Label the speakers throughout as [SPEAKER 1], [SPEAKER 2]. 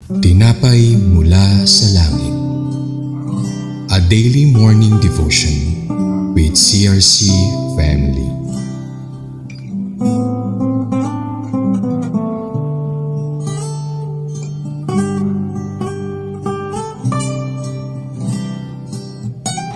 [SPEAKER 1] Tinapay mula sa langit. A daily morning devotion with CRC family.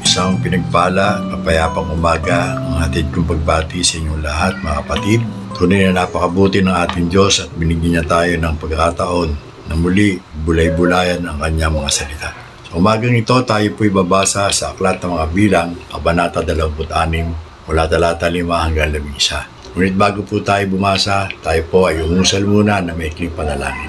[SPEAKER 2] Isang pinagpala, mapayapang umaga ang hatid kong pagbati sa inyong lahat, mga kapatid. Tunay na napakabuti ng ating Diyos at binigyan niya tayo ng pagkakataon na muli bulay-bulayan ang kanyang mga salita. Sa umagang ito, tayo po'y babasa sa Aklat ng Mga Bilang, Kabanata 26, mula talata 5 hanggang 11. Ngunit bago po tayo bumasa, tayo po ay umusal muna na maikling panalangin.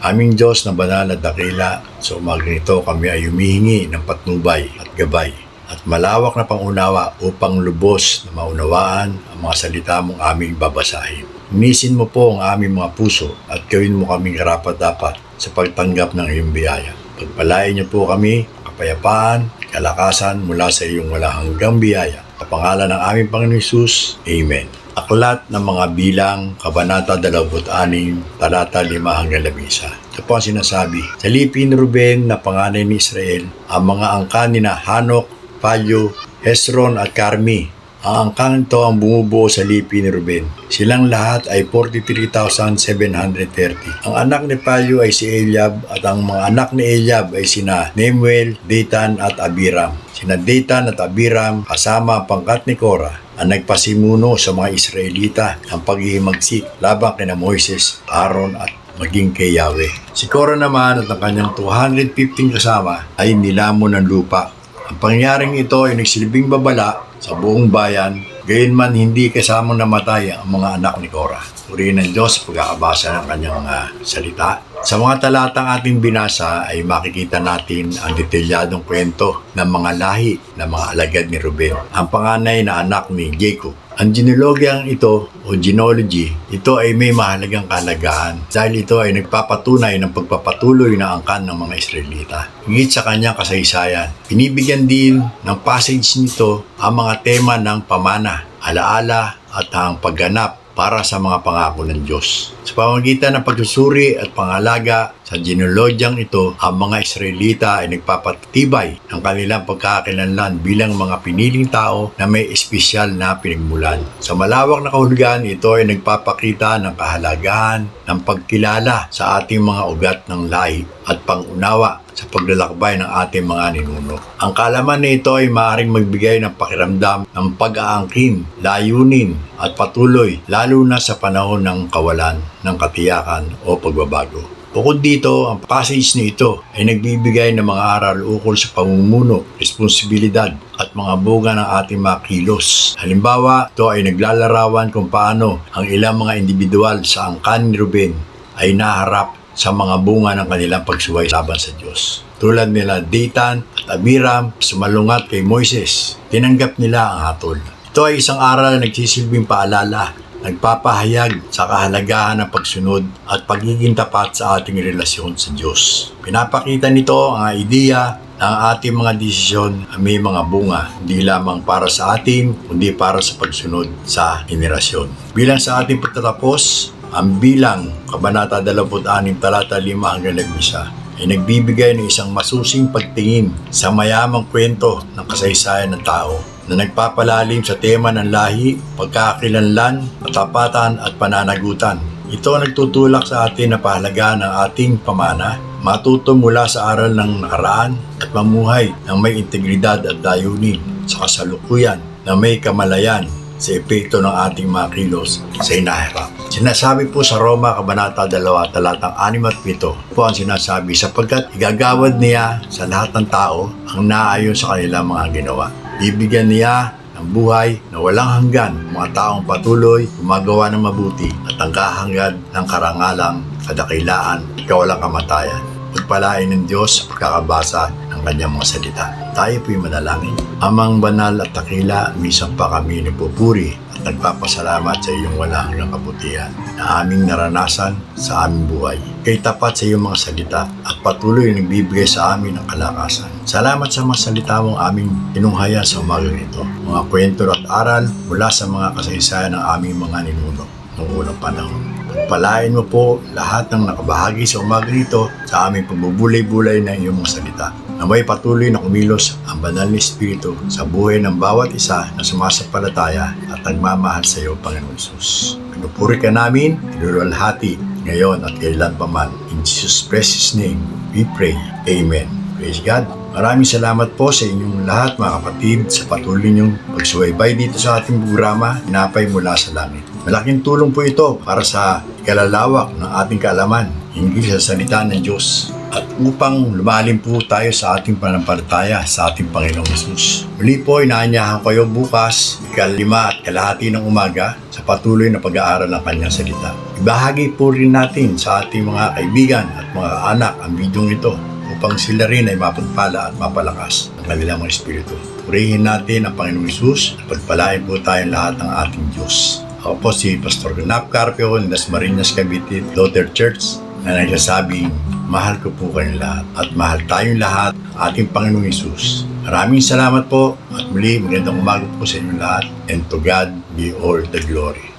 [SPEAKER 2] Aming Diyos na banal at dakila, sa umagang ito kami ay humihingi ng patnubay at gabay at malawak na pangunawa upang lubos na maunawaan ang mga salita mong aming babasahin. Inisin mo po ang aming mga puso at gawin mo kaming karapat-dapat sa pagtanggap ng iyong biyaya. Pagpalain niyo po kami, kapayapaan, kalakasan mula sa iyong walang hanggang biyaya. Sa pangalan ng aming Panginoon Hesus, Amen. Aklat ng Mga Bilang, Kabanata 26, talata 5 hanggang 11. Ito po ang sinasabi, sa lipi ni Ruben na panganay ni Israel, ang mga angkan ni Hanok, Palyo, Hesron at Carmi. Ang angkang ito ang bumubuo sa lipi ni Ruben. Silang lahat ay 43,730. Ang anak ni Palyo ay si Eliab at ang mga anak ni Eliab ay sina Nemuel, Datan at Abiram. Sina Datan at Abiram kasama ang pangkat ni Korah ang nagpasimuno sa mga Israelita ang paghihimagsik laban kina Moises, Aaron at maging kay Yahweh. Si Korah naman at ang kanyang 215 kasama ay nilamon ng lupa. Ang pangyaring ito ay nagsilbing babala sa buong bayan, gayunman hindi kasamang namatay ang mga anak ni Korah. Purihin ng Diyos sa pagkakabasa ng kanyang mga salita. Sa mga talatang ating binasa ay makikita natin ang detalyadong kwento ng mga lahi ng mga alagad ni Ruben, ang panganay na anak ni Jacob. Ang genealogyang ito o genealogy, ito ay may mahalagang kahalagahan dahil ito ay nagpapatunay ng pagpapatuloy na angkan ng mga Israelita. Hingit sa kanyang kasaysayan, binibigyan din ng passage nito ang mga tema ng pamana, alaala at ang pagganap para sa mga pangako ng Diyos. Sa pamamagitan ng pagsusuri at pangalaga sa genealogyang ito, ang mga Israelita ay nagpapatibay ng kanilang pagkakakilanlan bilang mga piniling tao na may espesyal na pinagmulan. Sa malawak na kahulugan, ito ay nagpapakita ng kahalagahan ng pagkilala sa ating mga ugat ng lahi at pangunawa sa paglalakbay ng ating mga ninuno. Ang kaalaman na ito ay maaaring magbigay ng pakiramdam ng pag-aangkin, layunin at patuloy lalo na sa panahon ng kawalan ng katiyakan o pagbabago. Bukod dito, ang passage na ito ay nagbibigay ng mga aral ukol sa pamumuno, responsibilidad at mga bunga ng ating mga kilos. Halimbawa, ito ay naglalarawan kung paano ang ilang mga individual sa angkan ni Ruben ay naharap sa mga bunga ng kanilang pagsuway laban sa Diyos. Tulad nila Datan at Abiram, sumalungat kay Moises, tinanggap nila ang hatol. Ito ay isang aral na nagsisilbing paalala, nagpapahayag sa kahalagahan ng pagsunod at pagiging tapat sa ating relasyon sa Diyos. Pinapakita nito ang ideya na ang ating mga desisyon ay may mga bunga, hindi lamang para sa atin, kundi para sa pagsunod sa henerasyon. Bilang sa ating pagtatapos, ang Bilang, Kabanata 26, talata 5 hanggang 11, ay nagbibigay ng isang masusing pagtingin sa mayamang kwento ng kasaysayan ng tao na nagpapalalim sa tema ng lahi, pagkakakilanlan, katapatan at pananagutan. Ito ang nagtutulak sa atin na pahalagaan ng ating pamana, matuto mula sa aral ng nakaraan at mamuhay ng may integridad at layunin sa kasalukuyan na may kamalayan sa epekto ng ating mga kilos sa hinaharap. Sinasabi po sa Roma, Kabanata 2, talatang 6 at 7, po ang sinasabi, sapagkat igagawad niya sa lahat ng tao ang naayon sa kanilang mga ginawa. Bibigyan niya ng buhay na walang hanggan mga taong patuloy gumagawa ng mabuti at ang kahanggan ng karangalang, kadakilaan, kawalang kamatayan. Pagpalain ng Diyos sa pagkakabasa ng kanyang mga salita. Tayo po'y manalangin. Amang banal at takila, minsan pa kami nagpupuri at nagpapasalamat sa iyong wala hanggang kabutihan na aming naranasan sa aming buhay. Kay tapat sa iyong mga salita at patuloy nagbibigay sa amin ng kalakasan. Salamat sa mga salita mong aming tinunghaya sa umagang ito. Mga kwento at aral mula sa mga kasaysayan ng aming mga ninuno noong unang panahon. Pagpalain mo po lahat ng nakabahagi sa umaga nito sa aming pagbubulay-bulay ng iyong mga salita. Naway patuloy na kumilos ang banal na Espiritu sa buhay ng bawat isa na sumasampalataya at nagmamahal sa iyo, Panginoon Jesus. Pinupuri ka namin, iluluwalhati, ngayon at kailanpaman. In Jesus' precious name, we pray. Amen. Praise God. Maraming salamat po sa inyong lahat, mga kapatid, sa patuloy niyong pagsubaybay dito sa ating programa, Tinapay Mula sa Langit. Malaking tulong po ito para sa ikalalawak ng ating kaalaman hinggil sa salita ng Diyos at upang lumalim po tayo sa ating pananampalataya sa ating Panginoong Hesus. Muli po, inaanyahan kayo bukas, 5:30 ng umaga, sa patuloy na pag-aaral ng kanyang salita. Ibahagi po rin natin sa ating mga kaibigan at mga anak ang bidyong ito upang sila rin ay mapagpala at mapalakas ng kanilang mga espiritu. Purihin natin ang Panginoong Hesus at pagpalain po tayong lahat ng ating Diyos. Ako po si Pastor Ganap Carpio ng Dasmariñas, Cavite, Daughter Church, na nagsasabing, mahal ko po kayong lahat at mahal tayong lahat ating Panginoong Hesus. Maraming salamat po at muli magandang umaga po sa inyong lahat, and to God be all the glory.